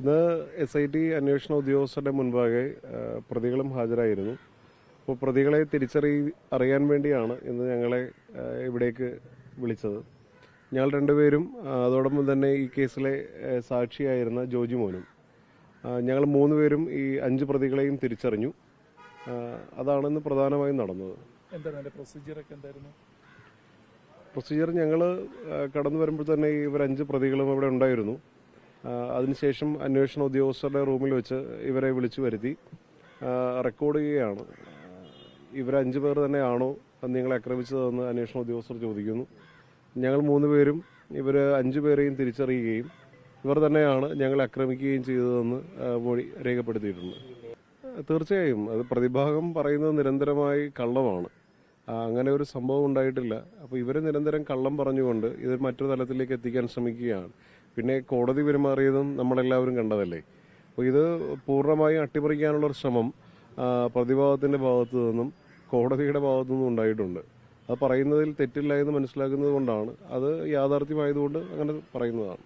ഇന്ന് SIT അന്വേഷണ ഉദ്യോഗസ്ഥരുടെ മുൻപാകെ പ്രതികളും ഹാജരായിരുന്നു. അപ്പോൾ പ്രതികളെ അറിയാൻ വേണ്ടിയാണ് ഇന്ന് ഞങ്ങളെ ഇവിടേക്ക് വിളിച്ചത്. ഞങ്ങൾ രണ്ടുപേരും അതോടൊപ്പം തന്നെ ഈ കേസിലെ സാക്ഷിയായിരുന്ന ജോജി മോനും ഞങ്ങൾ 3 പേരും ഈ 5 പ്രതികളെയും തിരിച്ചറിഞ്ഞു. അതാണ് ഇന്ന് പ്രധാനമായും നടന്നത്. പ്രൊസീജിയർ ഞങ്ങൾ കടന്നു വരുമ്പോൾ തന്നെ ഇവർ 5 പ്രതികളും ഇവിടെ ഉണ്ടായിരുന്നു. അതിനുശേഷം അന്വേഷണ ഉദ്യോഗസ്ഥരുടെ റൂമിൽ വെച്ച് ഇവരെ വിളിച്ചു വരുത്തി റെക്കോർഡ് ചെയ്യുകയാണ്. ഇവർ 5 പേർ തന്നെയാണോ നിങ്ങളെ ആക്രമിച്ചതെന്ന് അന്വേഷണ ഉദ്യോഗസ്ഥർ ചോദിക്കുന്നു. ഞങ്ങൾ 3 പേരും ഇവർ 5 പേരെയും തിരിച്ചറിയുകയും ഇവർ തന്നെയാണ് ഞങ്ങളെ ആക്രമിക്കുകയും ചെയ്തതെന്ന് മൊഴി രേഖപ്പെടുത്തിയിട്ടുണ്ട്. തീർച്ചയായും അത് പ്രതിഭാഗം പറയുന്നത് നിരന്തരമായി കള്ളമാണ്. അങ്ങനെ ഒരു സംഭവം ഉണ്ടായിട്ടില്ല. അപ്പോൾ ഇവർ നിരന്തരം കള്ളം പറഞ്ഞുകൊണ്ട് ഇത് മറ്റൊരു തലത്തിലേക്ക് എത്തിക്കാൻ ശ്രമിക്കുകയാണ്. പിന്നെ കോടതി പെരുമാറിയതും നമ്മളെല്ലാവരും കണ്ടതല്ലേ. അപ്പോൾ ഇത് പൂർണ്ണമായും അട്ടിമറിക്കാനുള്ളൊരു ശ്രമം പ്രതിഭാഗത്തിൻ്റെ ഭാഗത്തു നിന്നും കോടതിയുടെ ഭാഗത്തു നിന്നും ഉണ്ടായിട്ടുണ്ട്. അത് പറയുന്നതിൽ തെറ്റില്ല എന്ന് മനസ്സിലാക്കുന്നത് കൊണ്ടാണ്, അത് യാഥാർത്ഥ്യമായതുകൊണ്ട് അങ്ങനെ പറയുന്നതാണ്.